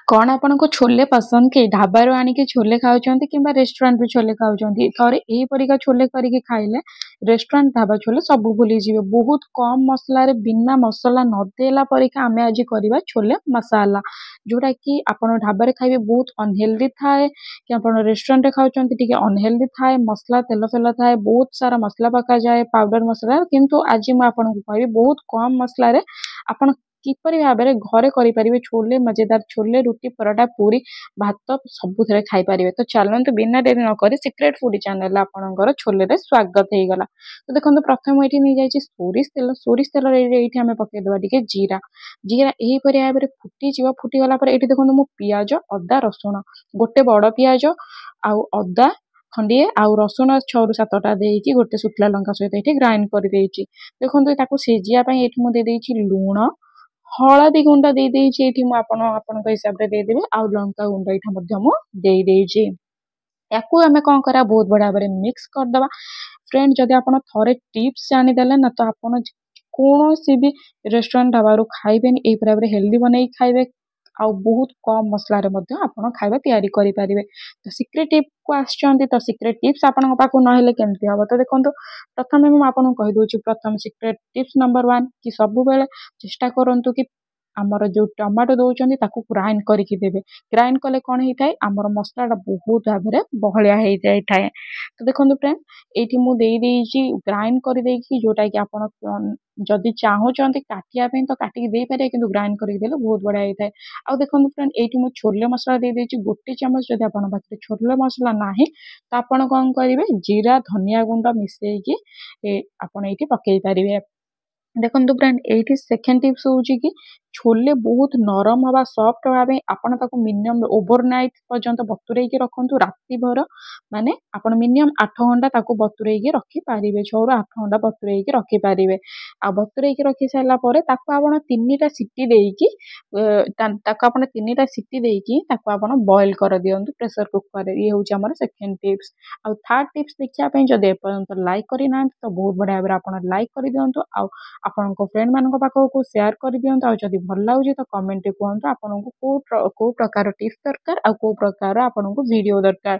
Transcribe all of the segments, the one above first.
कौन आपनको छोले पसंद कि ढाबारू आनिकी छोले खाउछंती किंबा रेस्टोरेंट रू छोले खाउछंती थरे एही परिका छोले करिके खाइले रेस्टोरेंट ढाबा छोले सब भूली जिवे। बहुत कम मसला रे बिना मसला न देला परिका आमे आज करिबा छोले मसाला जोटा कि आपण ढाबा रे खाइबे बहुत अनहेल्दी थाए कि आपण रेस्टोरेंट रे खाउछंती टिके अनहेल्दी थाए मसला तेल फेल थाए बहुत सारा मसला पका जाए पाउडर मसला किंतु आज मैं आपनको कहबी बहुत कम मसला रे आपण किपरि भाबरे घरे करि परिबे छोले मजेदार छोले रुटी पराठा पूरी भात सबुथिरे खाई परिबे। तो चलंतु बिना डेरी न करी सीक्रेट फूडी चैनल आपनकर छोले रे स्वागत हे गला। तो देखंतु प्रथम एठी नै जायछि सोरिस तेल रे एठी हमें पके देबा टिके जीरा जीरा एही परि भाबरे फुटी जिवो फुटी गला पर एठी देखंतु मु पियाज अदा रसुण गोटे बड़ पियाज आउ अदा खंडिए आउ रसुण 6 ରୁ 7टा देइकी गोटे सुखला लंका सहित एठी ग्राइंड करि देइछि। देखंतु ताकू सेजिया पई एठी मु दे देइछि लूण हलदी गुंड दे देइछि एठी मु आपन हिसाब रे दे देबे आउ लंका गुंड एठा मध्य मु दे देइछि। याकू हमें कौन करा बहुत बढ़िया भाव मिक्स कर दबा। फ्रेंड जदि आपन थरे टिप्स जानि देले ना तो आपन कोनोसी भी रेस्टोरेंट ढाबारू खाइबेनी एही भाव हेल्दी बनै खाइबे आउ बहुत कम मसला रे मध्य आपन खाइबा तैयारी करि परिबे। तो सीक्रेट टिप को आछंती तो सीक्रेट टिप्स आपन पाखु न हेले केमति हबो। तो देखंतु प्रथमे मु आपन कहि दोछि प्रथम सीक्रेट टिप्स नंबर 1 कि सब बेले चेष्टा करंतु कि आमर जो टमाटो दउचंदी ताकू ग्राइंड करिकि देबे। ग्राइंड कले कोन हेइ थाए आमर मसलाटा बहुत भाबरे बहलिया हेइ जाय थाए। तो देखंतु फ्रेंड एठी मु देई देइछि ग्राइंड करि देइछि जोटा कि आपन जदि चाहुचंती काटिया पे तो काटिकी देई पारे किंतु ग्राइंड करिकि देले बहुत बढ़िया हेइ थाए। आ देखंतु फ्रेंड एठी मु छोले मसला देई देइछि गोटे चम्मच जदि आपन पाखरे छोले मसला नाही तो आपन कोन करिवे जीरा धनिया गुंड मिसेइकी आपन एठी पकेई पारिवे। देखंतु फ्रेंड एठी सेकंड टिप्स होउची कि छोले बहुत नरम हवा सॉफ्ट हवा पे आपण ताको मिनिमम ओवरनाइट पर्यंत बतुरेई के रखंतु राति भर माने आपण मिनिमम 8 घंटा ताको बतुरेई के रखि पारिबे 6 ରୁ 8 घंटा बतुरेई के रखि पारिबे। आ बतुरेई के रखि साइला परे ताको आपण 3टा सिटी देइकी ताको आपण 3टा सिटी देइकी ताको आपण बॉईल कर दियंतु प्रेशर कुकर रे। ये होउची हमर सेकंड टिप्स। आ थर्ड टिप्स देखिया पे जदि पर्यंत लाइक करि ना तो बहुत बढ़िया भाबरे आपण लाइक करि दियंतु आ आपण फ्रेंड मान पाखक शेयर कर दियंतु। जदि भल लाଗୁଛି तो कमेंट कहतु आपको को प्रकार टिप्स दरकार आ को प्रकार आपको वीडियो दरकार।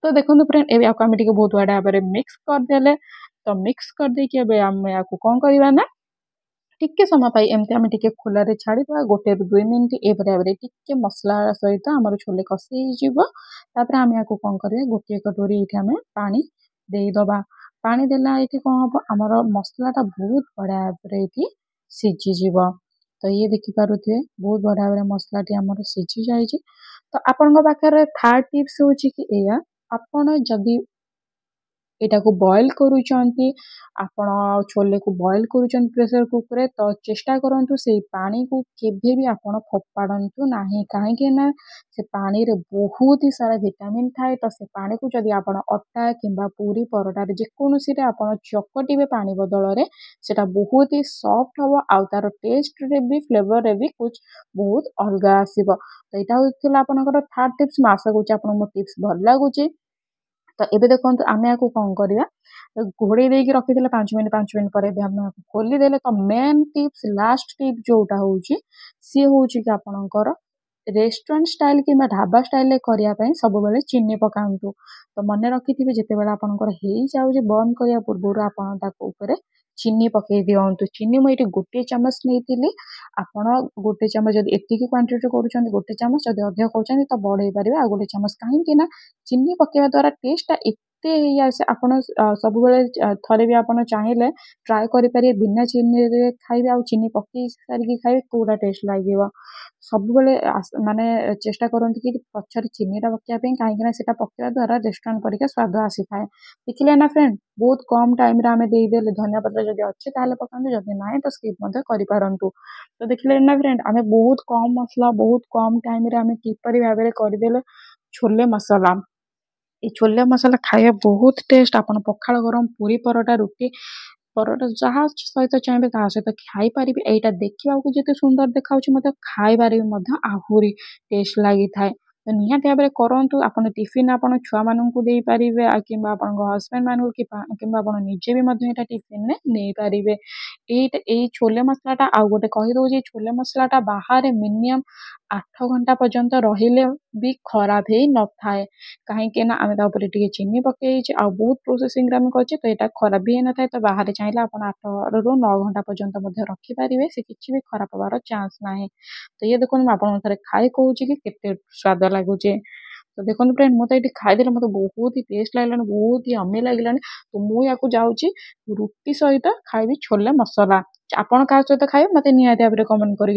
तो देखो फ्रेंड एबे आम बहुत बढ़िया भाव मिक्स करदे तो मिक्स कर देकी एबे आम आपको कौन करवा ना टिके समय पाई एमती आम टिके खोलारे छाड़ी गोटे ରୁ 2 मिनिट ए भाव टिके मसला सहित आमर छोले कषि तापर आम आपको कौन करिया गोटे कटोरी ये आम पानी देदबा। पानी देला ये कौन हम आमर मसलाटा बहुत बढ़िया भाव ये सीझीज। तो ये देखिपे बहुत बढ़िया भाव मसलाटी आमर सीझी जाइए। तो आपण पाखे थर्ड टिप्स हूँ कि एया आपण जदि एटा को बॉईल करूचंती आपण छोले को बॉईल करूचंती प्रेशर कुकर तो चेष्टा करंतु से पानी को केभे भी आपण फोपाडंतु नाही काहे ना से पानी रे बहुत ही सारा विटामिन थाए। तो से पानी को जदि आपण अटा किंबा पूरी परोटा रे जेकोनोसी रे आपण चकटिबे पानी बदल रे सेटा बहुत ही सॉफ्ट हबो आ तार टेस्ट रे भी फ्लेवर रे भी कुछ बहुत अलगा आसीबो। तो एटा होथिला आपनकर थर्ड टिप्स। मैं आशा करूची आपन मो टिप्स भल लागुची। तो एबे देखो आमे आपको कौन करवा घोड़े देकी रखीदे 5 मिनट पर खोली देले। तो मेन टिप्स लास्ट टिप जोटा होउची सी होउची कि आपनकर रेस्टोरेंट स्टाइल कि ढाबा स्टाइल करने सब बेले चीनी पकातु। तो मन रखिथे जिते बेले आपनकर हेई जाउजे बंद करिया पूर्व आपन ताको ऊपर चीनी पकई दियंतु। चीनी मुझे गोटे चामच नहीं आपण गोटे चामच जब एतिकी क्वांटिटी करुँच गोटे चामच जब अधिक करुँच तो बढ़ई पारे आ गोटे चामच कहीं ना चीनी पकेवा द्वारा टेस्टा एते आसे आपण सब बेले थरे भी आपन चाहिए ट्राए करें बिना चीनी रे खाइबे आ चीनी पकई सारिकी खाइबे कोड़ा टेस्ट लगे। सब बेले माने चेष्टा करंतु कि पछरे चीनीटा पकेया कहीं सेटा पकेवा द्वारा रेस्टोरेंट परिका स्वाद आसी थाए। देखिले ना फ्रेंड बहुत कम टाइम रे आमे देई देले धनिया पत्र जदि अच्छे ताले पकांतु जदि नाही तो स्किप मते करि पारंतु। तो देखिले ना फ्रेंड आमे बहुत कम मसला बहुत कम टाइम रे आमे किपरि भाबरे करि देले छोले मसाला। ये छोले मसाला खाइबा बहुत टेस्ट आपण पखाल गरम पूरी परोटा रुटी परोटा जहाँ सहित चाहिए ता सहित खाई पारिबे। एटा देखिबा को जते सुंदर देखाउछि मते खाइबारे मध्य आहुरी टेस्ट लागि थाए। ତ ନିହାତି ଭାବରେ କରନ୍ତୁ। ଆପଣ ଟିଫିନ୍ ଆପଣ ଛୁଆମାନଙ୍କୁ ଦେଇପାରିବେ କିମ୍ବା ଆପଣଙ୍କ ହଜବେଣ୍ଡମାନଙ୍କୁ କିମ୍ବା ଆପଣ ନିଜେ ବି ମଧ୍ୟ ଏଇଟା ଟିଫିନରେ ନେଇପାରିବେ। ଏଇ ଛୋଲେ ମସଲାଟା ଆଉ ଗୋଟେ କହିଦେଉଛି, ଛୋଲେ ମସଲାଟା ବାହାରେ ମିନିମମ୍ 8 ଘଣ୍ଟା ପର୍ଯ୍ୟନ୍ତ ରହିଲେ ବି ଖରାପ ହେଇନଥାଏ। କାହିଁକି ନା ଆମେ ତା ଉପରେ ଟିକେ ଚିନି ପକେଇଛେ ଆଉ ବହୁତ ପ୍ରୋସେସିଂରେ ଆମେ କରିଛେ, ତ ଏଇଟା ଖରାପ ବି ହେଇନଥାଏ। ତ ବାହାରେ ଚାହିଁଲେ ଆପଣ 8ରୁ 9 ଘଣ୍ଟା ପର୍ଯ୍ୟନ୍ତ ମଧ୍ୟ ରଖିପାରିବେ, ସେ କିଛି ବି ଖରାପ ହେବାର ଚାନ୍ସ ନାହିଁ। ତ ଇଏ ଦେଖନ୍ତୁ, ମୁଁ ଆପଣଙ୍କୁ ଥରେ ଖାଇ କହୁଛି କି କେତେ ସ୍ୱାଦ ଲାଗୁଛି। ତ ଦେଖନ୍ତୁ ଫ୍ରେଣ୍ଡ, ମୁଁ ତ ଏଇଠି ଖାଇଦେଲି, ମୋତେ ବହୁତ ହି ଟେଷ୍ଟ ଲାଗିଲାଣି, ବହୁତ ହି ଅମି ଲାଗିଲାଣି। ତ ମୁଁ ୟାକୁ ଯାଉଛି ରୁଟି ସହିତ ଖାଇବି ଛୋଲେ ମସଲା। ଆପଣ କାହା ସହିତ ଖାଇବେ ମୋତେ ନିହାତି ଭାବରେ କମେଣ୍ଟ କରିକି